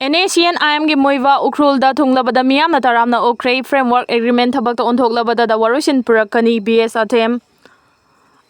Nscn IMG Moiva Ukrulda Tunglabada Miyamna Taramna Okray Framework Agreement Tabakta Onthoklabada da Warushin Purakani BS Atem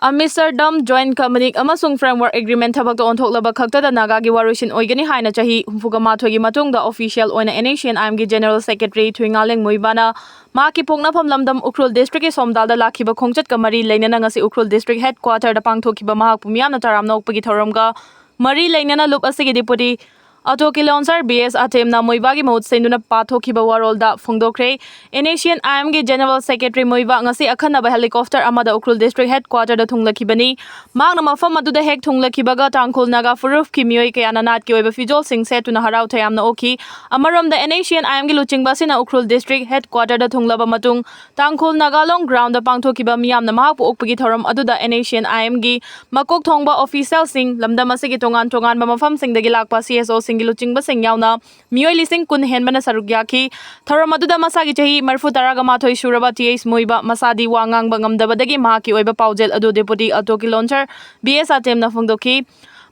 Amsterdam Joint Committee Amasung Framework Agreement Tabakta Onthoklaba Khakta da Nagagi Warushin Oigani Haina Chahi Humfugamathogi Matungda Official Oina Nscn IMG General Secretary Twingaleng Moibana Maki Pongna Pamlamdam Ukrul District Somdalda Lakiba Khongchat Kamari Lainana Ngasi Ukrul District Headquarter da Pangthokiba Mahak Miyamna Taramna Okpagi Thoramga Mari Lainana Lup Asigi Deputy Atoki Launcher BS Atem na Moibagi Mahut Senduna Pathokiba Warolda Fongdokre Nscn IMG General Secretary Moiba ngasi akhanaba helicopter amada Ukrul District Headquarter da thunglakibani magna mafam aduda hek thunglakibaga Tangkhul Naga Furuf ki mioi kayana nat ki oiba fijol sing setuna harau thayamna oki amarom da Nscn IMG luchingba sina Ukrul District Headquarter da thunglaba matung Tangkhul Naga long ground da pangthokiba miyamna mahakpu okpagi thoram aduda Nscn IMG makok thongba official sing lamdam asigi tongan ba mafam sing dagi lakpa CSO Luchingba sing yauna mioi lising kun henbana sarugyaki tharamadda masagi chahi marfu taraga mathoi suraba ts moiba masadi wangang bangamdabadagi mahaki oiba paujel adu deputy atoki launcher BS Atem na fungdoki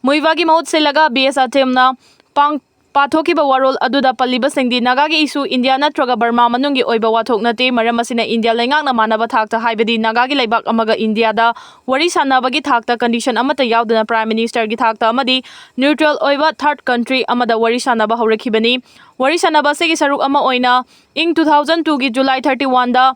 moibagi maut selaga BS Atem na pang Pathoki ba warol aduda paliba singdi Nagagi isu India natraga Burma manungi oiba wathok nate maram asina India laingak na manaba thakta haibadi Nagagi laibak amaga India da wari sanabagi thakta condition amata yaudana Prime Minister gi thakta amadi neutral oiba third country amada wari sanaba haurakibani wari sanaba segi saruk ama oina ing 2002 gi July 31 da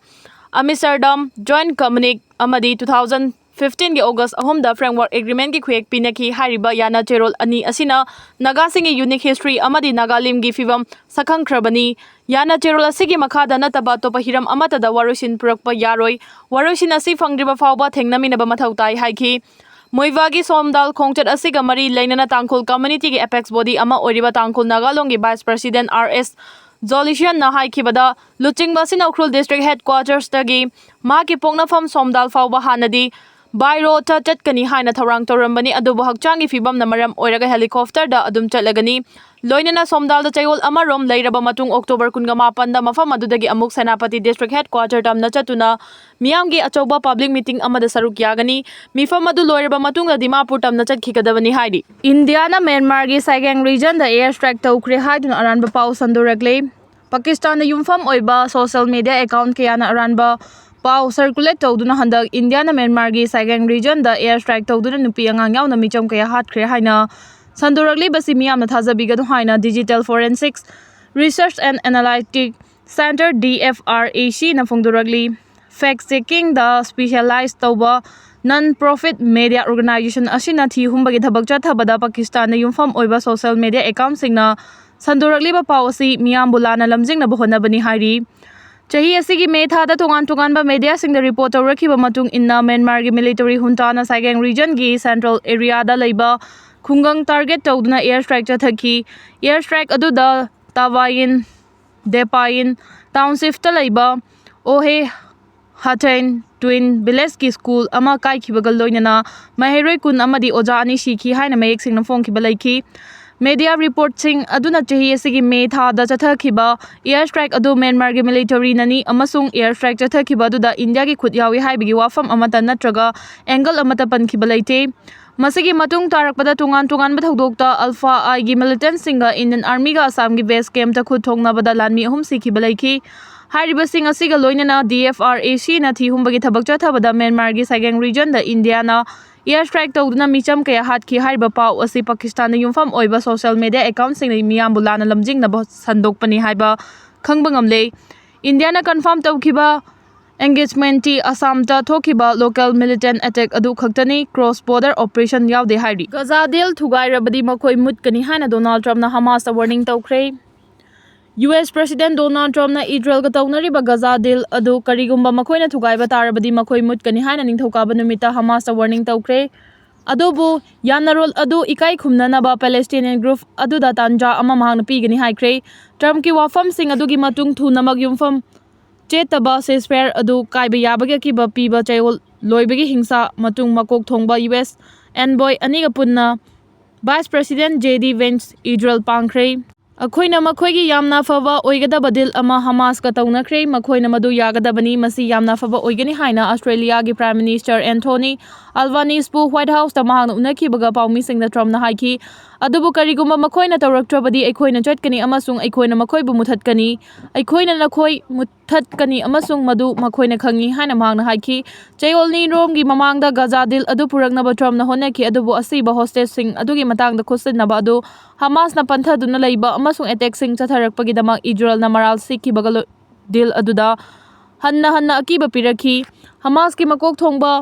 Amsterdam Joint Committee amadi 2015 gi August ahomda framework agreement gi khuyek pinaki hariba yana cherol ani asina Naga singi unique history amadi Nagalim gi fibam sakhang khrabani yana cherol asigi makhada nataba topa hiram amata da warushin purakpa yaroi warushin asi fangriba fawba thengnamina ba mathautai haiki Moivagi Somdal Khongchat asiga mari lainana Tangkhul community gi apex body ama oiriba Tangkhul Nagalong gi vice president RS Zolishan na haikibada luchingba sina Ukrul district headquarters tagi maki pongnafam Somdal fawba hanadi Bairo ta chatkani haina tharang torambani adubu hakchangi fibam na maram oiraga helicopter da adum chatlagani loinana Somdal da chayol amarom lairaba matung October 18 da mafam adudagi amuk Senapati district headquarter tamna chatuna miyamgi achoba public meeting amada saruk yagani mifam adu loiraba matung da Dimapur tamna chatkikadabani haidi India na Myanmar gi Saigang region da air strike tawkre haiduna aranba pau sandoragle Pakistan na yumfam oiba social media account kayana aranba Pau circulate tawduna handak India na Myanmar gi Saigang region da air strike tawduna nupi angang yaw na micham kaya hatkre haina sandoragli basi miyam na thazabiga haina Digital Forensics Research and Analytic Center DFRAC na fongdoragli fact checking da specialized tawba non-profit media organization asina thi humbagi thabak chathabada Pakistan na yumfam oiba social media account singna sandoragli ba pau asi miyam bulana lamjing na bohonabani hairi Chahi asigi May thada tongan ba media sing the report rakiba matung inna Myanmar gi military junta na Saigang region gi central area da leiba khungang target tawduna air strike chathaki air strike adu da Tawayin Depayin township ta leiba ohe Hatain twin village ki school ama kai khibagal loinana maheroi kun amadi oja ani sikhi haina mayek sing na phone ki balaiki Media reporting aduna chahi asigi May thada chathakhiba air strike adu Myanmar gi military nani amasung air strike chathakhiba adu da India gi khutyawi haibigi wafam amata natraga angle amata pankhiba leite masigi matung tarakpada tungan bathodokta Alpha I gi militant singa Indian Army ga Assam gi base camp ta khut thongna bada lanmi ahum sikhiba leiki Hariba sing asiga loinana DFRAC na thi humbagi thabak chathabada Myanmar gi Saigang region da India na air strike tawduna micham kaya hatki hariba pau asi Pakistan na yumfam oiba social media account sing miyam bulana lamjing na sandokpani haiba khangba ngamle India na confirm tawkhiba engagement ti Assam ta thokiba local militant attack adu khaktani cross border operation yaude hairi Gaza deal thugai rabadi makoi mutkani hana Donald Trump na Hamas warning tawkre US President Donald Trump na Israel ga tawnariba Gaza deal adu karigumba makoina thugaiba tarabadi makoi mutkani haina ningthokaba numita Hamas warning tawkre adubu yanarol adu ikai khumnanaba Palestinian group adu da tanja ama mahang pigani haikre Trump ki wafam sing adu gi matung thu namak yumfam chetaba ceasefire adu kaiba yabagi ki ba piba chayol loibagi hingsa matung makok thongba US envoy aniga punna Vice President JD Vance Israel pangkre Akhoina makhoigi yamna fava oigadaba deal ama Hamas ka tawnakre makhoina madu yagadabani masi yamna fava oigani haina Australia gi Prime Minister Anthony Albanese bu White House ta mahang unaki baga paumi singna Trump na haiki ꯑꯗꯨꯕꯨ ꯀꯔꯤꯒꯨꯝꯕ ꯃꯈꯣꯏꯅ ꯇꯧꯔꯛꯇ꯭ꯔꯕꯗꯤ ꯑꯩꯈꯣꯏꯅ ꯆꯠꯀꯅꯤ ꯑꯃꯁꯨꯡ ꯑꯩꯈꯣꯏꯅ ꯃꯈꯣꯏꯕꯨ ꯃꯨꯠꯊꯠꯀꯅꯤ ꯑꯩꯈꯣꯏꯅ ꯅꯈꯣꯏ ꯃꯨꯠꯊꯠꯀꯅꯤ ꯑꯃꯁꯨꯡ ꯃꯗꯨ ꯃꯈꯣꯏꯅ ꯈꯪꯏ ꯍꯥꯏꯅ ꯃꯍꯥꯛꯅ ꯍꯥꯏꯈꯤ꯫ ꯆꯌꯣꯜ ꯅꯤꯔꯣꯝꯒꯤ ꯃꯃꯥꯡꯗ ꯒꯥꯖꯥ ꯗꯤꯜ ꯑꯗꯨ ꯄꯨꯔꯛꯅꯕ ꯇ꯭ꯔꯝꯞꯅ ꯍꯣꯠꯅꯈꯤ ꯑꯗꯨꯕꯨ ꯑꯁꯤꯕ ꯍꯣꯁꯇꯦꯖꯁꯤꯡ ꯑꯗꯨꯒꯤ ꯃꯇꯥꯡꯗ ꯈꯨꯠꯁꯤꯟꯅꯕ ꯑꯗꯨ ꯍꯃꯥꯁꯅ ꯄꯟꯊꯗꯨꯅ ꯂꯩꯕ ꯑꯃꯁꯨꯡ ꯑꯦꯇꯦꯛꯁꯤꯡ ꯆꯠꯊꯔꯛꯄꯒꯤꯗꯃꯛ ꯏꯖꯔꯦꯜꯅ ꯃꯔꯥꯜ ꯁꯤꯈꯤꯕꯒ ꯗꯤꯜ ꯑꯗꯨꯗ ꯍꯟꯅ ꯑꯀꯤꯕ ꯄꯤꯔꯛꯈꯤ꯫ ꯍꯃꯥꯁꯀꯤ ꯃꯀꯣꯛ ꯊꯣꯡꯕ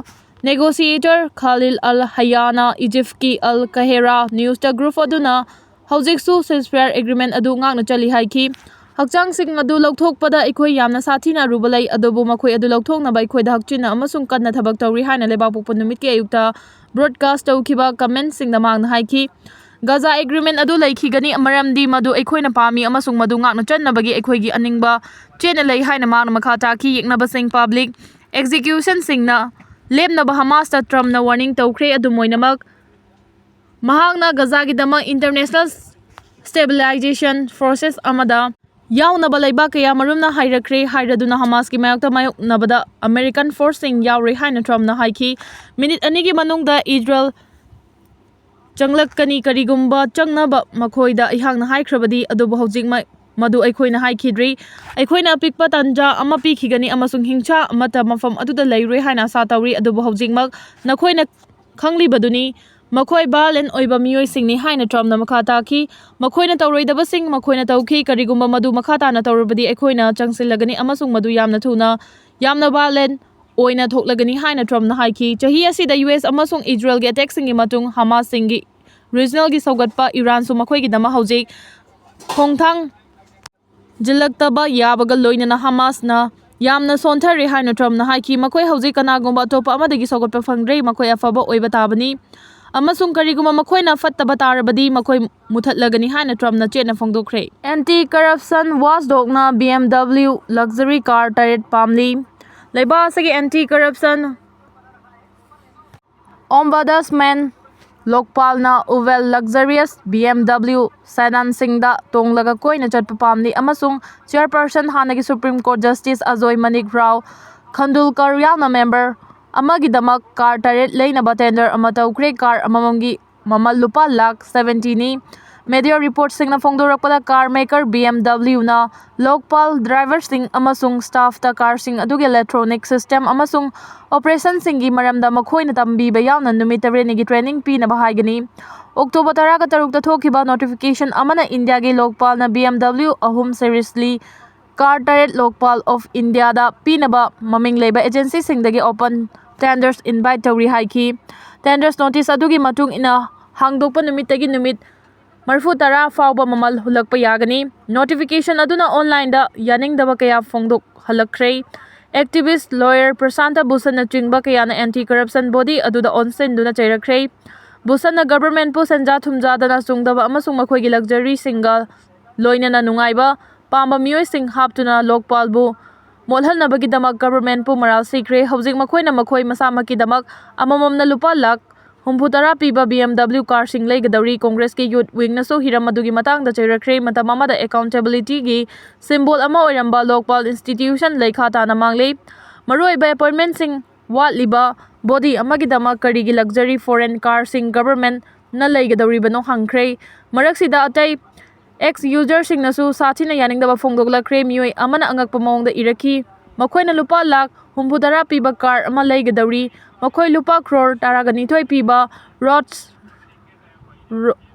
ꯅꯦꯒꯣꯁꯤꯌꯦꯇꯔ ꯈꯥꯂꯤꯜ ꯑꯜ ꯍꯌꯥꯅ ꯏꯖꯤꯞꯇꯀꯤ ꯑꯜ ꯀꯥꯍꯤꯔꯥ ꯅ꯭ꯌꯨꯁꯇ ꯒ꯭ꯔꯨꯞ ꯑꯗꯨꯅ ꯍꯧꯖꯤꯛꯁꯨ ꯁꯤꯖꯐꯥꯌꯔ ꯑꯦꯒ꯭ꯔꯤꯃꯦꯟ ꯑꯗꯨ ꯉꯥꯛꯅ ꯆꯠꯂꯤ ꯍꯥꯏꯈꯤ꯫ ꯍꯛꯆꯥꯡꯁꯤꯡ ꯑꯗꯨ ꯂꯧꯊꯣꯛꯄꯗ ꯑꯩꯈꯣꯏ ꯌꯥꯝꯅ ꯁꯥꯊꯤꯅ ꯑꯔꯨꯕ ꯂꯩ ꯑꯗꯨꯕꯨ ꯃꯈꯣꯏ ꯑꯗꯨ ꯂꯧꯊꯣꯛꯅꯕ ꯑꯩꯈꯣꯏꯗ ꯍꯛꯆꯤꯟꯅ ꯑꯃꯁꯨꯡ ꯀꯟꯅ ꯊꯕꯛ ꯇꯧꯔꯤ ꯍꯥꯏꯅ ꯂꯩꯕꯥꯛꯄꯣꯛꯄ ꯅꯨꯃꯤꯠꯀꯤ ꯑꯌꯨꯛꯇ ꯕ꯭ꯔꯣꯗꯀꯥꯁꯠ ꯇꯧꯈꯤꯕ ꯀꯃꯦꯟꯠꯁꯤꯡꯗ ꯃꯍꯥꯛꯅ ꯍꯥꯏꯈꯤ꯫ ꯒꯥꯖꯥ ꯑꯦꯒ꯭ꯔꯤꯃꯦꯟ ꯑꯗꯨ ꯂꯩꯈꯤꯒꯅꯤ ꯃꯔꯝꯗꯤ ꯃꯗꯨ ꯑꯩꯈꯣꯏꯅ ꯄꯥꯝꯃꯤ ꯑꯃꯁꯨꯡ ꯃꯗꯨ ꯉꯥꯛꯅ ꯆꯠꯅꯕꯒꯤ ꯑꯩꯈꯣꯏꯒꯤ ꯑꯅꯤꯡꯕ ꯆꯦꯠꯅ ꯂꯩ ꯍꯥꯏꯅ ꯃꯍꯥꯛꯅ ꯃꯈꯥ ꯇꯥꯈꯤ꯫ ꯌꯦꯛꯅꯕꯁꯤꯡ ꯄꯕ꯭ꯂꯤꯛ ꯑꯦꯛꯖꯤꯀ꯭ꯌꯨꯁꯟꯁꯤꯡꯅ ꯂꯦꯞꯅꯕ ꯍꯃꯥꯁꯇ ꯇ꯭ꯔꯝꯞꯅ ꯋꯥꯔꯅꯤꯡ ꯇꯧꯈ꯭ꯔꯦ ꯑꯗꯨꯝ ꯑꯣꯏꯅꯃꯛ ꯃꯍꯥꯛꯅ ꯒꯥꯖꯥꯒꯤꯗꯃꯛ ꯏꯟꯇꯔꯅꯦꯁꯅꯦꯜ ꯁ꯭ꯇꯦꯕꯤꯂꯥꯏꯖꯦꯁꯟ ꯄ꯭ꯔꯣꯁꯦꯁ ꯑꯃꯗ ꯌꯥꯎꯅꯕ ꯂꯩꯕꯥꯛ ꯀꯌꯥꯃꯔꯨꯝꯅ ꯍꯥꯏꯔꯛꯈ꯭ꯔꯦ ꯍꯥꯏꯔꯗꯨꯅ ꯍꯃꯥꯁꯀꯤ ꯃꯥꯌꯣꯛꯇ ꯃꯥꯌꯣꯛꯅꯕꯗ ꯑꯃꯦꯔꯤꯀꯥꯟ ꯐꯣꯔꯁꯁꯤꯡ ꯌꯥꯎꯔꯣꯏ ꯍꯥꯏꯅ ꯇ꯭ꯔꯝꯞꯅ ꯍꯥꯏꯈꯤ꯫ ꯃꯤꯅꯤꯠ 2ꯒꯤ ꯃꯅꯨꯡꯗ ꯏꯖꯔꯦꯜ ꯆꯪꯂꯛꯀꯅꯤ ꯀꯔꯤꯒꯨꯝꯕ ꯆꯪꯅꯕ ꯃꯈꯣꯏꯗ ꯑꯩꯍꯥꯛꯅ ꯍꯥꯏꯈ꯭ꯔꯕꯗꯤ ꯑꯗꯨꯕꯨ ꯍꯧꯖꯤꯛ ꯃꯗꯨ ꯑꯩꯈꯣꯏꯅ ꯍꯥꯏꯈꯤꯗ꯭ꯔꯤ꯫ ꯑꯩꯈꯣꯏꯅ ꯑꯄꯤꯛꯄ ꯇꯥꯟꯖꯥ ꯑꯃ ꯄꯤꯈꯤꯒꯅꯤ ꯑꯃꯁꯨꯡ ꯍꯤꯡꯁꯥ ꯑꯃꯠꯇ ꯃꯐꯝ ꯑꯗꯨꯗ ꯂꯩꯔꯣꯏ ꯍꯥꯏꯅ ꯑꯁꯥ ꯇꯧꯔꯤ ꯑꯗꯨꯕꯨ ꯍꯧꯖꯤꯛꯃꯛ ꯅꯈꯣꯏꯅ ꯈꯪꯂꯤꯕꯗꯨꯅꯤ ꯃꯈꯣꯏ ꯚꯥꯏꯑꯣꯂꯦꯟꯠ ꯑꯣꯏꯕ ꯃꯤꯑꯣꯏꯁꯤꯡꯅꯤ ꯍꯥꯏꯅ ꯇ꯭ꯔꯝꯞꯅ ꯃꯈꯥ ꯇꯥꯈꯤ꯫ ꯃꯈꯣꯏꯅ ꯇꯧꯔꯣꯏꯗꯕꯁꯤꯡ ꯃꯈꯣꯏꯅ ꯇꯧꯈꯤ ꯀꯔꯤꯒꯨꯝꯕ ꯃꯗꯨ ꯃꯈꯥ ꯇꯥꯅ ꯇꯧꯔꯕꯗꯤ ꯑꯩꯈꯣꯏꯅ ꯆꯪꯁꯤꯜꯂꯒꯅꯤ ꯑꯃꯁꯨꯡ ꯃꯗꯨ ꯌꯥꯝꯅ ꯊꯨꯅ ꯌꯥꯝꯅ ꯚꯥꯏꯑꯣꯂꯦꯟꯠ ꯑꯣꯏꯅ ꯊꯣꯛꯂꯒꯅꯤ ꯍꯥꯏꯅ ꯇ꯭ꯔꯝꯞꯅ ꯍꯥꯏꯈꯤ꯫ ꯆꯍꯤ ꯑꯁꯤꯗ ꯌꯨꯑꯦꯁ ꯑꯃꯁꯨꯡ ꯏꯖꯔꯦꯜꯒꯤ ꯑꯦꯇꯦꯛꯁꯤꯡꯒꯤ ꯃꯇꯨꯡ ꯍꯃꯥꯁꯁꯤꯡꯒꯤ ꯔꯤꯖꯅꯦꯜꯒꯤ ꯁꯧꯒꯠꯄ ꯏꯔꯥꯟꯁꯨ ꯃꯈꯣꯏꯒꯤꯗꯃꯛ ꯍꯧꯖꯤꯛ ꯈꯣꯡꯊꯥꯡꯖꯤꯜꯂꯛꯇꯕ ꯌꯥꯕꯒ ꯂꯣꯏꯅꯅ ꯍꯃꯥꯁꯅ ꯌꯥꯝꯅ ꯁꯣꯟꯊꯔꯦ ꯍꯥꯏꯅ ꯇ꯭ꯔꯝꯞꯅ ꯍꯥꯏꯈꯤ꯫ ꯃꯈꯣꯏ ꯍꯧꯖꯤꯛ ꯀꯅꯥꯒꯨꯝꯕ ꯑꯇꯣꯞꯄ ꯑꯃꯗꯒꯤ ꯁꯧꯒꯠꯄ ꯐꯪꯗ꯭ꯔꯦ ꯃꯈꯣꯏ ꯑꯐꯕ ꯑꯣꯏꯕ ꯇꯥꯕꯅꯤ ꯑꯃꯁꯨꯡ ꯀꯔꯤꯒꯨꯝꯕ ꯃꯈꯣꯏꯅ ꯐꯠꯇꯕ ꯇꯥꯔꯕꯗꯤ ꯃꯈꯣꯏ ꯃꯨꯠꯊꯠꯂꯒꯅꯤ ꯍꯥꯏꯅ ꯇ꯭ꯔꯝꯞꯅ ꯆꯦꯠꯅ ꯐꯣꯡꯗꯣꯛꯈ꯭ꯔꯦ꯫ ꯑꯦꯟꯇꯤ ꯀꯔꯞꯁꯟ ꯋꯥꯆꯗꯣꯒꯅ BMW ꯂꯛꯖꯔꯤ ꯀꯥꯔ ꯇꯔꯦꯠ ꯄꯥꯝꯂꯤ꯫ ꯂꯩꯕꯥꯛ ꯑꯁꯤꯒꯤ ꯑꯦꯟꯇꯤ ꯀꯔꯞꯁꯟ ꯑꯣꯝꯕꯗꯁꯃꯦꯟ ꯂꯣꯛꯄꯥꯜꯅ ꯎꯚꯦꯜ ꯂꯛꯖꯔꯤꯌꯁ BMW ꯁꯦꯗꯥꯟꯁꯤꯡꯗ ꯇꯣꯡꯂꯒ ꯀꯣꯏꯅ ꯆꯠꯄ ꯄꯥꯝꯂꯤ ꯑꯃꯁꯨꯡ ꯆꯦꯌꯔꯄꯔꯁꯟ ꯍꯥꯟꯅꯒꯤ supreme court justice Ajay Manik Rao Khanwilkar ꯌꯥꯎꯅ ꯃꯦꯝꯕꯔ ꯑꯃꯒꯤꯗꯃꯛ ꯀꯥꯔ ꯇꯔꯦꯠ ꯂꯩꯅꯕ ꯇꯦꯟꯗꯔ ꯑꯃ ꯇꯧꯈ꯭ꯔꯦ꯫ ꯀꯥꯔ ꯑꯃꯃꯝꯒꯤ ꯃꯃꯜ ꯂꯨꯄꯥ,70,000,000ꯅꯤ꯫ ꯃꯤꯗꯤꯌꯥ ꯔꯤꯄꯣꯔꯠꯁꯤꯡꯅ ꯐꯣꯡꯗꯣꯔꯛꯄꯗ ꯀꯥꯔ ꯃꯦꯀꯔ BMWꯅ ꯂꯣꯛꯄꯥꯜ ꯗ꯭ꯔꯥꯏꯚꯔꯁꯤꯡ ꯑꯃꯁꯨꯡ ꯁ꯭ꯇꯥꯐꯇ ꯀꯥꯔꯁꯤꯡ ꯑꯗꯨꯒꯤ ꯏꯂꯦꯛꯇ꯭ꯔꯣꯅꯤꯛ ꯁꯤꯁꯇꯦꯝ ꯑꯃꯁꯨꯡ ꯑꯣꯄꯔꯦꯁꯟꯁꯤꯡꯒꯤ ꯃꯔꯝꯗ ꯃꯈꯣꯏꯅ ꯇꯝꯕꯤꯕ ꯌꯥꯎꯅ ꯅꯨꯃꯤꯠ 9ꯅꯤꯒꯤ ꯇ꯭ꯔꯦꯅꯤꯡ ꯄꯤꯅꯕ ꯍꯥꯏꯒꯅꯤ꯫ ꯑꯣꯛꯇꯣꯕꯔ 13ꯗ ꯊꯣꯛꯈꯤꯕ ꯅꯣꯇꯤꯐꯤꯀꯦꯁꯟ ꯑꯃꯅ ꯏꯟꯗꯤꯌꯥꯒꯤ ꯂꯣꯛꯄꯥꯜꯅ BMW 3 ꯁꯤꯔꯤꯖꯂꯤ ꯀꯥꯔ ꯇꯔꯦꯠ ꯂꯣꯛꯄꯥꯜ ꯑꯣꯐ ꯏꯟꯗꯤꯌꯥꯗ ꯄꯤꯅꯕ ꯃꯃꯤꯡ ꯂꯩꯕ ꯑꯦꯖꯦꯟꯁꯤꯁꯤꯡꯗꯒꯤ ꯑꯣꯄꯟ ꯇꯦꯟꯗꯔꯁ ꯏꯟꯚꯥꯏꯠ ꯇꯧꯔꯤ ꯍꯥꯏꯈꯤ꯫ ꯇꯦꯟꯗꯔꯁ ꯅꯣꯇꯤꯁ ꯑꯗꯨꯒꯤ ꯃꯇꯨꯡ ꯏꯟꯅ ꯍꯥꯡꯗꯣꯛꯄ ꯅꯨꯃꯤꯠꯇꯒꯤ ꯅꯨꯃꯤꯠ 40 ꯐꯥꯎꯕ ꯃꯃꯜ ꯍꯨꯜꯂꯛꯄ ꯌꯥꯒꯅꯤ꯫ ꯅꯣꯇꯤꯐꯤꯀꯦꯁꯟ ꯑꯗꯨꯅ ꯑꯣꯟꯂꯥꯏꯟꯗ ꯌꯥꯅꯤꯡꯗꯕ ꯀꯌꯥ ꯐꯣꯡꯗꯣꯛꯍꯜꯂꯛꯈ꯭ꯔꯦ꯫ ꯑꯦꯛꯇꯤꯕꯤꯁꯠ ꯂꯣꯌꯔ ꯄ꯭ꯔꯁꯥꯟꯇ ꯚꯨꯁꯟꯅꯆꯤꯡꯕ ꯀꯌꯥꯅ ꯑꯦꯟꯇꯤ ꯀꯔꯞꯁꯟ ꯕꯣꯗꯤ ꯑꯗꯨꯗ ꯑꯣꯟꯁꯤꯟꯗꯨꯅ ꯆꯩꯔꯛꯈ꯭ꯔꯦ꯫ ꯚꯨꯁꯟꯅ ꯒꯚꯔꯟꯃꯦꯟꯠꯄꯨ ꯁꯦꯟꯖꯥ ꯊꯨꯝꯖꯥꯗꯅ ꯆꯨꯡꯗꯕ ꯑꯃꯁꯨꯡ ꯃꯈꯣꯏꯒꯤ ꯂꯛꯖꯔꯤꯁꯤꯡꯒ ꯂꯣꯏꯅꯅ ꯅꯨꯡꯉꯥꯏꯕ ꯄꯥꯝꯕ ꯃꯤꯑꯣꯏꯁꯤꯡ ꯍꯥꯞꯇꯨꯅ ꯂꯣꯛꯄꯥꯜꯕꯨ ꯃꯣꯠꯍꯟꯅꯕꯒꯤꯗꯃꯛ ꯒꯚꯔꯟꯃꯦꯟꯠꯄꯨ ꯃꯔꯥꯜ ꯁꯤꯈ꯭ꯔꯦ꯫ ꯍꯧꯖꯤꯛ ꯃꯈꯣꯏꯅ ꯃꯈꯣꯏ ꯃꯁꯥꯃꯛꯀꯤꯗꯃꯛ ꯑꯃꯃꯝꯅ ꯂꯨꯄꯥ,60,000,000 ꯄꯤꯕ BMW ꯀꯥꯔꯁꯤꯡ ꯂꯩꯒꯗꯧꯔꯤ꯫ ꯀꯣꯡꯒ꯭ꯔꯦꯁꯀꯤ ꯌꯨꯊ ꯋꯤꯡꯅꯁꯨ ꯍꯤꯔꯝ ꯑꯗꯨꯒꯤ ꯃꯇꯥꯡꯗ ꯆꯩꯔꯛꯈ꯭ꯔꯦ꯫ ꯃꯇꯝ ꯑꯃꯗ ꯑꯦꯀꯥꯎꯟꯇꯦꯕꯤꯂꯤꯇꯤꯒꯤ ꯁꯤꯝꯕꯣꯜ ꯑꯃ ꯑꯣꯏꯔꯝꯕ ꯂꯣꯛꯄꯥꯜ ꯏꯟꯁꯇꯤꯇ꯭ꯌꯨꯁꯟ ꯂꯩꯈꯥ ꯇꯥꯅ ꯃꯥꯡꯂꯦ꯫ ꯃꯔꯨꯑꯣꯏꯕ ꯑꯦꯄꯣꯏꯟꯠꯃꯦꯟꯠꯁꯤꯡ ꯋꯥꯠꯂꯤꯕ ꯕꯣꯗꯤ ꯑꯃꯒꯤꯗꯃꯛ ꯀꯔꯤꯒꯤ ꯂꯛꯖꯔꯤ ꯐꯣꯔꯦꯟ ꯀꯥꯔꯁꯤꯡ ꯒꯚꯔꯟꯃꯦꯟꯠꯅ ꯂꯩꯒꯗꯧꯔꯤꯕꯅꯣ ꯍꯪꯈ꯭ꯔꯦ꯫ ꯃꯔꯛꯁꯤꯗ ꯑꯇꯩ ꯑꯦꯛꯁ-ꯌꯨꯖꯔꯁꯤꯡꯅꯁꯨ ꯁꯥꯊꯤꯅ ꯌꯥꯅꯤꯡꯗꯕ ꯐꯣꯡꯗꯣꯛꯂꯛꯈ꯭ꯔꯦ꯫ ꯃꯤꯑꯣꯏ ꯑꯃꯅ ꯑꯉꯛꯄ ꯃꯑꯣꯡꯗ ꯏꯔꯛꯈꯤ ꯃꯈꯣꯏꯅ ꯂꯨꯄꯥ,60,000,000 ꯄꯤꯕ ꯀꯥꯔ ꯑꯃ ꯂꯩꯒꯗꯧꯔꯤ꯫ ꯃꯈꯣꯏ ꯂꯨꯄꯥ,12,00,00,000 ꯄꯤꯕ ꯔꯣꯜꯁ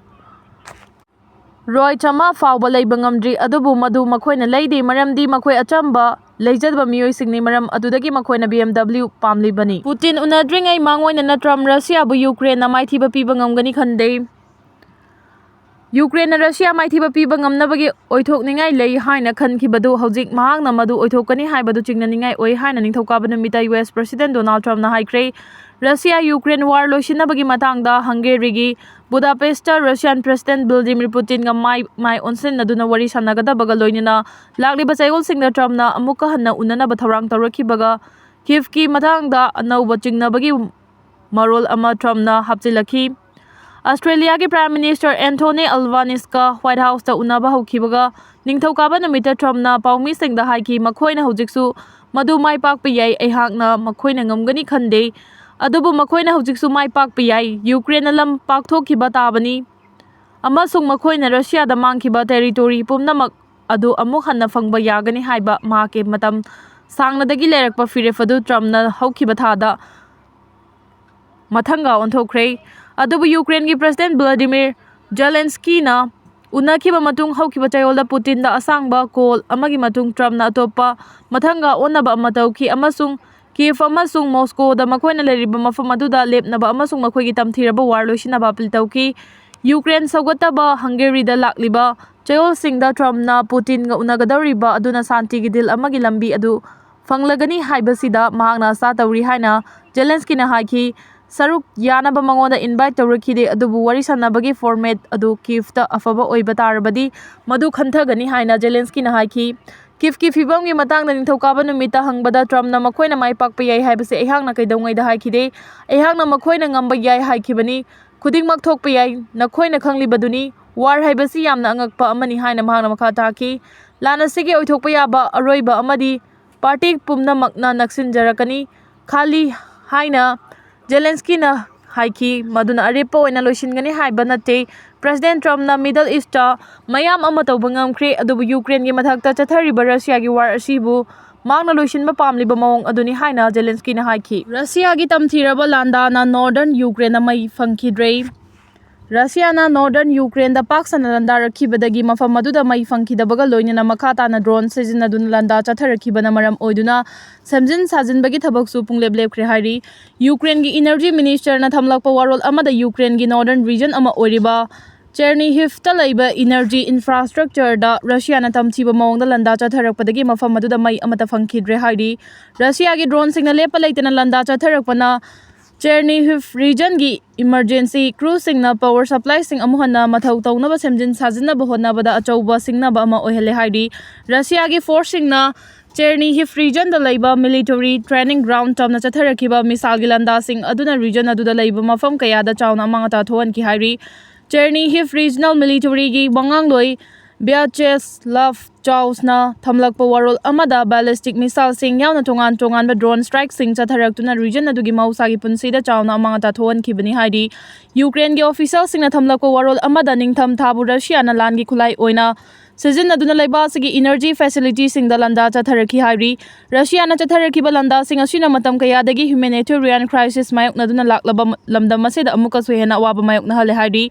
ꯔꯣꯌꯁ ꯑꯃ ꯐꯥꯎꯕ ꯂꯩꯕ ꯉꯝꯗ꯭ꯔꯤ ꯑꯗꯨꯕꯨ ꯃꯗꯨ ꯃꯈꯣꯏꯅ ꯂꯩꯗꯦ ꯃꯔꯝꯗꯤ ꯃꯈꯣꯏ ꯑꯆꯝꯕ ꯂꯩꯖꯗꯕ ꯃꯤꯑꯣꯏꯁꯤꯡꯅꯤ ꯃꯔꯝ ꯑꯗꯨꯗꯒꯤ ꯃꯈꯣꯏꯅ BMW ꯄꯥꯝꯂꯤꯕꯅꯤ꯫ ꯄꯨꯇꯤꯟ ꯎꯅꯗ꯭ꯔꯤꯉꯩ ꯃꯥꯡꯑꯣꯏꯅꯅ ꯇ꯭ꯔꯝꯞ ꯔꯁꯤꯌꯥꯕꯨ ꯌꯨꯀ꯭ꯔꯦꯟꯅ ꯃꯥꯏꯊꯤꯕ ꯄꯤꯕ ꯉꯝꯒꯅꯤ ꯈꯟꯗꯦ꯫ ꯌꯨꯀ꯭ꯔꯦꯟꯅ ꯔꯁꯤꯌꯥ ꯃꯥꯏꯊꯤꯕ ꯄꯤꯕ ꯉꯝꯅꯕꯒꯤ ꯑꯣꯏꯊꯣꯛꯅꯤꯡꯉꯥꯏ ꯂꯩ ꯍꯥꯏꯅ ꯈꯟꯈꯤꯕꯗꯨ ꯍꯧꯖꯤꯛ ꯃꯍꯥꯛꯅ ꯃꯗꯨ ꯑꯣꯏꯊꯣꯛꯀꯅꯤ ꯍꯥꯏꯕꯗꯨ ꯆꯤꯡꯅꯅꯤꯡꯉꯥꯏ ꯑꯣꯏ ꯍꯥꯏꯅ ꯅꯤꯡꯊꯧꯀꯥꯕ ꯅꯨꯃꯤꯠꯇ ꯌꯨꯑꯦꯁ ꯄ꯭ꯔꯁꯤꯗꯦꯟꯠ ꯗꯣꯅꯥꯜꯗ ꯇ꯭ꯔꯝꯞꯅ ꯍꯥꯏꯈ꯭ꯔꯦ꯫ ꯔꯁꯤꯌꯥ ꯌꯨꯀ꯭ꯔꯦꯟ ꯋꯥꯔ ꯂꯣꯏꯁꯤꯟꯅꯕꯒꯤ ꯃꯇꯥꯡꯗ ꯍꯪꯒꯦꯔꯤꯒꯤ ꯕꯨꯗꯥꯄꯦꯁ꯭ꯇꯇ ꯔꯁꯤꯌꯥꯟ ꯄ꯭ꯔꯁꯤꯗꯦꯟꯠ ꯚ꯭ꯂꯥꯗꯤꯃꯤꯔ ꯄꯨꯇꯤꯟꯒ ꯃꯥꯏ ꯑꯣꯟꯁꯤꯟꯅꯗꯨꯅ ꯋꯥꯔꯤ ꯁꯥꯅꯒꯗꯕꯒ ꯂꯣꯏꯅꯅ ꯂꯥꯛꯂꯤꯕ ꯆꯌꯣꯜꯁꯤꯡꯗ ꯇ꯭ꯔꯝꯞꯅ ꯑꯃꯨꯛꯀ ꯍꯟꯅ ꯎꯅꯅꯕ ꯊꯧꯔꯥꯡ ꯇꯧꯔꯛꯈꯤꯕꯒ ꯀꯤꯚꯀꯤ ꯃꯇꯥꯡꯗ ꯑꯅꯧꯕ ꯆꯤꯡꯅꯕꯒꯤ ꯃꯔꯣꯜ ꯑꯃ ꯇ꯭ꯔꯝꯞꯅ ꯍꯥꯞꯆꯤꯜꯂꯛꯈꯤ꯫ ꯑꯁꯇ꯭ꯔꯦꯂꯤꯌꯥꯒꯤ ꯄ꯭ꯔꯥꯏꯝ ꯃꯤꯅꯤꯁꯇꯔ ꯑꯦꯟꯊꯣꯅꯤ ꯑꯜꯕꯥꯅꯤꯖꯀ ꯍ꯭ꯋꯥꯏꯠ ꯍꯥꯎꯁꯇ ꯎꯅꯕ ꯍꯧꯈꯤꯕꯒ ꯅꯤꯡꯊꯧꯀꯥꯕ ꯅꯨꯃꯤꯠꯇ ꯇ꯭ꯔꯝꯞꯅ ꯄꯥꯎꯃꯤꯁꯤꯡꯗ ꯍꯥꯏꯈꯤ ꯃꯈꯣꯏꯅ ꯍꯧꯖꯤꯛꯁꯨ ꯃꯗꯨ ꯃꯥꯏ ꯄꯥꯛꯄ ꯌꯥꯏ ꯑꯩꯍꯥꯛꯅ ꯃꯈꯣꯏꯅ ꯉꯝꯒꯅꯤ ꯈꯟꯗꯦ ꯑꯗꯨꯕꯨ ꯃꯈꯣꯏꯅ ꯍꯧꯖꯤꯛꯁꯨ ꯃꯥꯏ ꯄꯥꯛꯄ ꯌꯥꯏ꯫ ꯌꯨꯀ꯭ꯔꯦꯟꯅ ꯂꯝ ꯄꯥꯛꯊꯣꯛꯈꯤꯕ ꯇꯥꯕꯅꯤ ꯑꯃꯁꯨꯡ ꯃꯈꯣꯏꯅ ꯔꯁꯤꯌꯥꯗ ꯃꯥꯡꯈꯤꯕ ꯇꯦꯔꯤꯇꯣꯔꯤ ꯄꯨꯝꯅꯃꯛ ꯑꯗꯨ ꯑꯃꯨꯛ ꯍꯟꯅ ꯐꯪꯕ ꯌꯥꯒꯅꯤ ꯍꯥꯏꯕ ꯃꯍꯥꯛꯀꯤ ꯃꯇꯝ ꯁꯥꯡꯅꯗꯒꯤ ꯂꯩꯔꯛꯄ ꯐꯤꯔꯦꯞ ꯑꯗꯨ ꯇ꯭ꯔꯝꯞꯅ ꯍꯧꯈꯤꯕ ꯊꯥꯗ ꯃꯊꯪꯒ ꯑꯣꯟꯊꯣꯛꯈ꯭ꯔꯦ꯫ ꯑꯗꯨꯕꯨ ꯌꯨꯀ꯭ꯔꯦꯟꯒꯤ ꯄ꯭ꯔꯦꯁꯤꯗꯦꯟꯠ ꯚ꯭ꯂꯥꯗꯤꯃꯤꯔ ꯖꯦꯂꯦꯟꯁꯀꯤꯅ ꯎꯅꯈꯤꯕ ꯃꯇꯨꯡ ꯍꯧꯈꯤꯕ ꯆꯌꯣꯜꯗ ꯄꯨꯇꯤꯟꯗ ꯑꯁꯥꯡꯕ ꯀꯣꯜ ꯑꯃꯒꯤ ꯃꯇꯨꯡ ꯇ꯭ꯔꯝꯞꯅ ꯑꯇꯣꯞꯄ ꯃꯊꯪꯒ ꯑꯣꯟꯅꯕ ꯑꯃ ꯇꯧꯈꯤ ꯑꯃꯁꯨꯡ ꯀꯤꯌꯦꯚ ꯑꯃꯁꯨꯡ ꯃꯣꯁꯀꯣꯗ ꯃꯈꯣꯏꯅ ꯂꯩꯔꯤꯕ ꯃꯐꯝ ꯑꯗꯨꯗ ꯂꯦꯞꯅꯕ ꯑꯃꯁꯨꯡ ꯃꯈꯣꯏꯒꯤ ꯇꯝꯊꯤꯔꯕ ꯋꯥꯔ ꯂꯣꯏꯁꯤꯟꯅꯕ ꯑꯄꯤꯜ ꯇꯧꯈꯤ꯫ ꯌꯨꯀ꯭ꯔꯦꯟ ꯁꯧꯒꯠꯇꯕ ꯍꯪꯒꯦꯔꯤꯗ ꯂꯥꯛꯂꯤꯕ ꯆꯌꯣꯜꯁꯤꯡꯗ ꯇ꯭ꯔꯝꯞꯅ ꯄꯨꯇꯤꯟꯒ ꯎꯅꯒꯗꯧꯔꯤꯕ ꯑꯗꯨꯅ ꯁꯥꯟꯇꯤꯒꯤ ꯗꯤꯜ ꯑꯃꯒꯤ ꯂꯝꯕꯤ ꯑꯗꯨ ꯐꯪꯂꯒꯅꯤ ꯍꯥꯏꯕꯁꯤꯗ ꯃꯍꯥꯛꯅ ꯑꯥꯁꯥ ꯇꯧꯔꯤ ꯍꯥꯏꯅ ꯖꯦꯂꯦꯟꯁꯀꯤꯅ ꯍꯥꯏꯈꯤ꯫ ꯁꯔꯨꯛ ꯌꯥꯅꯕ ꯃꯉꯣꯟꯗ ꯏꯟꯚꯥꯏꯠ ꯇꯧꯔꯛꯈꯤꯗꯦ ꯑꯗꯨꯕꯨ ꯋꯥꯔꯤ ꯁꯥꯅꯕꯒꯤ ꯐꯣꯔꯃꯦꯠ ꯑꯗꯨ ꯀꯤꯌꯦꯚꯇ ꯑꯐꯕ ꯑꯣꯏꯕ ꯇꯥꯔꯕꯗꯤ ꯃꯗꯨ ꯈꯟꯊꯒꯅꯤ ꯍꯥꯏꯅ ꯖꯦꯂꯦꯟꯁꯀꯤꯅ ꯍꯥꯏꯈꯤ꯫ ꯀꯤꯌꯦꯚꯀꯤ ꯐꯤꯚꯝꯒꯤ ꯃꯇꯥꯡꯗ ꯅꯤꯡꯊꯧꯀꯥꯕ ꯅꯨꯃꯤꯠꯇ ꯍꯪꯕꯗ ꯇ꯭ꯔꯝꯞꯅ ꯃꯈꯣꯏꯅ ꯃꯥꯏ ꯄꯥꯛꯄ ꯌꯥꯏ ꯍꯥꯏꯕꯁꯤ ꯑꯩꯍꯥꯛꯅ ꯀꯩꯗꯧꯉꯩꯗ ꯍꯥꯏꯈꯤꯗꯦ꯫ ꯑꯩꯍꯥꯛꯅ ꯃꯈꯣꯏꯅ ꯉꯝꯕ ꯌꯥꯏ ꯍꯥꯏꯈꯤꯕꯅꯤ꯫ ꯈꯨꯗꯤꯡꯃꯛ ꯊꯣꯛꯄ ꯌꯥꯏ꯫ ꯅꯈꯣꯏꯅ ꯈꯪꯂꯤꯕꯗꯨꯅꯤ ꯋꯥꯔ ꯍꯥꯏꯕꯁꯤ ꯌꯥꯝꯅ ꯑꯉꯛꯄ ꯑꯃꯅꯤ ꯍꯥꯏꯅ ꯃꯍꯥꯛꯅ ꯃꯈꯥ ꯇꯥꯈꯤ꯫ ꯂꯥꯟ ꯑꯁꯤꯒꯤ ꯑꯣꯏꯊꯣꯛꯄ ꯌꯥꯕ ꯑꯔꯣꯏꯕ ꯑꯃꯗꯤ ꯄꯥꯔꯇꯤ ꯄꯨꯝꯅꯃꯛꯅ ꯅꯛꯁꯤꯟꯖꯔꯛꯀꯅꯤ ꯈꯜꯂꯤ ꯍꯥꯏꯅ ꯖꯦꯂꯦꯟꯁꯀꯤꯅ ꯍꯥꯏꯈꯤ ꯃꯗꯨꯅ ꯑꯔꯦꯞꯄ ꯑꯣꯏꯅ ꯂꯣꯏꯁꯤꯟꯒꯅꯤ ꯍꯥꯏꯕ ꯅꯠꯇꯦ꯫ ꯄ꯭ꯔꯦꯁꯤꯗꯦꯟꯠ ꯇ꯭ꯔꯝꯞꯅ ꯃꯤꯗꯜ ꯏꯁꯇ ꯃꯌꯥꯝ ꯑꯃ ꯇꯧꯕ ꯉꯝꯈ꯭ꯔꯦ ꯑꯗꯨꯕꯨ ꯌꯨꯀ꯭ꯔꯦꯟꯒꯤ ꯃꯊꯛꯇ ꯆꯠꯊꯔꯤꯕ ꯔꯁꯤꯌꯥꯒꯤ ꯋꯥꯔ ꯑꯁꯤꯕꯨ ꯃꯍꯥꯛꯅ ꯂꯣꯏꯁꯤꯟꯕ ꯄꯥꯝꯂꯤꯕ ꯃꯑꯣꯡ ꯑꯗꯨꯅꯤ ꯍꯥꯏꯅ ꯖꯦꯂꯦꯟꯁꯀꯤꯅ ꯍꯥꯏꯈꯤ꯫ ꯔꯁꯤꯌꯥꯒꯤ ꯇꯝꯊꯤꯔꯕ ꯂꯥꯟꯗꯥꯅ ꯅꯣꯔꯗꯔꯟ ꯌꯨꯀ꯭ꯔꯦꯟꯗ ꯃꯩ ꯐꯪꯈꯤꯗ꯭ꯔꯦ꯫ ꯔꯁꯤꯌꯥꯅ ꯅꯣꯔꯗꯔꯟ ꯌꯨꯀ꯭ꯔꯦꯟꯗ ꯄꯥꯛ ꯁꯟꯅ ꯂꯥꯟꯗꯥꯔꯛꯈꯤꯕꯗꯒꯤ ꯃꯐꯝ ꯑꯗꯨꯗ ꯃꯩ ꯐꯪꯈꯤꯗꯕꯒ ꯂꯣꯏꯅꯅ ꯃꯈꯥ ꯇꯥꯅ ꯗ꯭ꯔꯣꯟ ꯁꯤꯖꯤꯟꯅꯗꯨꯅ ꯂꯥꯟꯗꯥ ꯆꯠꯊꯔꯛꯈꯤꯕꯅ ꯃꯔꯝ ꯑꯣꯏꯗꯨꯅ ꯁꯦꯝꯖꯤꯟ ꯁꯥꯖꯤꯟꯕꯒꯤ ꯊꯕꯛꯁꯨ ꯄꯨꯡꯂꯦꯞ ꯂꯦꯞꯈ꯭ꯔꯦ ꯍꯥꯏꯔꯤ꯫ ꯌꯨꯀ꯭ꯔꯦꯟꯒꯤ ꯏꯅꯔꯖꯤ ꯃꯤꯅꯤꯁꯇꯔꯅ ꯊꯝꯂꯛꯄ ꯋꯥꯔꯣꯜ ꯑꯃꯗ ꯌꯨꯀ꯭ꯔꯦꯟꯒꯤ ꯅꯣꯔꯗꯔꯟ ꯔꯤꯖꯟ ꯑꯃ ꯑꯣꯏꯔꯤꯕ ꯆꯦꯔꯅꯤꯍꯤꯚꯇ ꯂꯩꯕ ꯏꯅꯔꯖꯤ ꯏꯟꯐ꯭ꯔꯥꯁꯇ꯭ꯔꯛꯆꯔꯗ ꯔꯁꯤꯌꯥꯅ ꯇꯝꯊꯤꯕ ꯃꯑꯣꯡꯗ ꯂꯥꯟꯗꯥ ꯆꯠꯊꯔꯛꯄꯗꯒꯤ ꯃꯐꯝ ꯑꯗꯨꯗ ꯃꯩ ꯑꯃꯠꯇ ꯐꯪꯈꯤꯗ꯭ꯔꯦ ꯍꯥꯏꯔꯤ꯫ ꯔꯁꯤꯌꯥꯒꯤ ꯗ꯭ꯔꯣꯟꯁꯤꯡꯅ ꯂꯦꯞꯄ ꯂꯩꯇꯅ ꯂꯥꯟꯗꯥ ꯆꯠꯊꯔꯛꯄꯅ ꯆꯦꯔꯅꯤꯍꯤꯚ ꯔꯤꯖꯟꯒꯤ ꯏꯃꯔꯖꯦꯟꯁꯤ ꯀ꯭ꯔꯨꯁꯤꯡꯅ ꯄꯥꯋꯔ ꯁꯄ꯭ꯂꯥꯏꯁꯤꯡ ꯑꯃꯨꯛ ꯍꯟꯅ ꯃꯊꯧ ꯇꯧꯅꯕ ꯁꯦꯝꯖꯤꯟ ꯁꯥꯖꯤꯟꯅꯕ ꯍꯣꯠꯅꯕꯗ ꯑꯆꯧꯕ ꯁꯤꯡꯅꯕ ꯑꯃ ꯑꯣꯏꯍꯜꯂꯦ ꯍꯥꯏꯔꯤ꯫ ꯔꯁꯤꯌꯥꯒꯤ ꯐꯣꯔꯁꯁꯤꯡꯅ ꯆꯦꯔꯅꯤꯍꯤꯚ ꯔꯤꯖꯟꯗ ꯂꯩꯕ ꯃꯤꯂꯤꯇꯔꯤ ꯇ꯭ꯔꯦꯅꯤꯡ ꯒ꯭ꯔꯥꯎꯟꯗ ꯇꯝꯅ ꯆꯠꯊꯔꯛꯈꯤꯕ ꯃꯤꯁꯥꯏꯜꯒꯤ ꯂꯥꯟꯗꯥꯁꯤꯡ ꯑꯗꯨꯅ ꯔꯤꯖꯟ ꯑꯗꯨꯗ ꯂꯩꯕ ꯃꯐꯝ ꯀꯌꯥꯗ ꯆꯥꯎꯅ ꯑꯃꯥꯡ ꯑꯇꯥ ꯊꯣꯛꯍꯟꯈꯤ ꯍꯥꯏꯔꯤ꯫ ꯆꯦꯔꯅꯤꯍꯤꯚ ꯔꯤꯖꯅꯦꯜ ꯃꯤꯂꯤꯇꯔꯤꯒꯤ ꯋꯥꯉꯥꯡꯂꯣꯏ ꯚ꯭ꯌꯥꯆꯦꯁꯂꯥꯚ ꯆꯥꯎꯁꯅ ꯊꯝꯂꯛꯄ ꯋꯥꯔꯣꯜ ꯑꯃꯗ ꯕꯦꯂꯤꯁꯇꯤꯛ ꯃꯤꯁꯥꯏꯜꯁꯤꯡ ꯌꯥꯎꯅ ꯇꯣꯉꯥꯟ ꯇꯣꯉꯥꯟꯕ ꯗ꯭ꯔꯣꯟ ꯁ꯭ꯇ꯭ꯔꯥꯏꯛꯁꯤꯡ ꯆꯠꯊꯔꯛꯇꯨꯅ ꯔꯤꯖꯟ ꯑꯗꯨꯒꯤ ꯃꯍꯧꯁꯥꯒꯤ ꯄꯨꯟꯁꯤꯗ ꯆꯥꯎꯅ ꯑꯃꯥꯡ ꯑꯇꯥ ꯊꯣꯛꯍꯟꯈꯤꯕꯅꯤ ꯍꯥꯏꯔꯤ꯫ ꯌꯨꯀ꯭ꯔꯦꯟꯒꯤ ꯑꯣꯐꯤꯁꯤꯌꯦꯜꯁꯤꯡꯅ ꯊꯝꯂꯛꯄ ꯋꯥꯔꯣꯜ ꯑꯃꯗ ꯅꯤꯡꯊꯝꯊꯥꯕꯨ ꯔꯁꯤꯌꯥꯅ ꯂꯥꯟꯒꯤ ꯈꯨꯠꯂꯥꯏ ꯑꯣꯏꯅ ꯁꯤꯖꯤꯟꯅꯗꯨꯅ ꯂꯩꯕꯥꯛ ꯑꯁꯤꯒꯤ ꯏꯅꯔꯖꯤ ꯐꯦꯁꯤꯂꯤꯇꯤꯁꯤꯡꯗ ꯂꯥꯟꯗꯥ ꯆꯠꯊꯔꯛꯈꯤ ꯍꯥꯏꯔꯤ꯫ ꯔꯁꯤꯌꯥꯅ ꯆꯠꯊꯔꯛꯈꯤꯕ ꯂꯥꯟꯗꯥꯁꯤꯡ ꯑꯁꯤꯅ ꯃꯇꯝ ꯀꯌꯥꯗꯒꯤ ꯍ꯭ꯌꯨꯃꯦꯅꯤꯇꯦꯔꯤꯌꯥꯟ ꯀ꯭ꯔꯥꯏꯁꯤꯁ ꯃꯥꯌꯣꯛꯅꯗꯨꯅ ꯂꯥꯛꯂꯕ ꯂꯝꯗꯝ ꯑꯁꯤꯗ ꯑꯃꯨꯛꯀꯁꯨ ꯍꯦꯟꯅ ꯑꯋꯥꯕ ꯃꯥꯌꯣꯛꯅꯍꯜꯂꯦ ꯍꯥꯏꯔꯤ꯫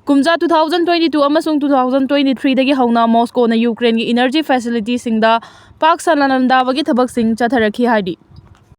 ꯀꯨꯝꯖꯥ 2022 ꯑꯃꯁꯨꯡ 2023ꯗꯒꯤ ꯍꯧꯅ ꯃꯣꯁꯀꯣꯅ ꯌꯨꯀ꯭ꯔꯦꯟꯒꯤ ꯏꯅꯔꯖꯤ ꯐꯦꯁꯤꯂꯤꯇꯤꯁꯤꯡꯗ ꯄꯥꯛ ꯁꯟꯅ ꯂꯥꯟꯗꯥꯕꯒꯤ ꯊꯕꯛꯁꯤꯡ ꯆꯠꯊꯔꯛꯈꯤ ꯍꯥꯏꯔꯤ꯫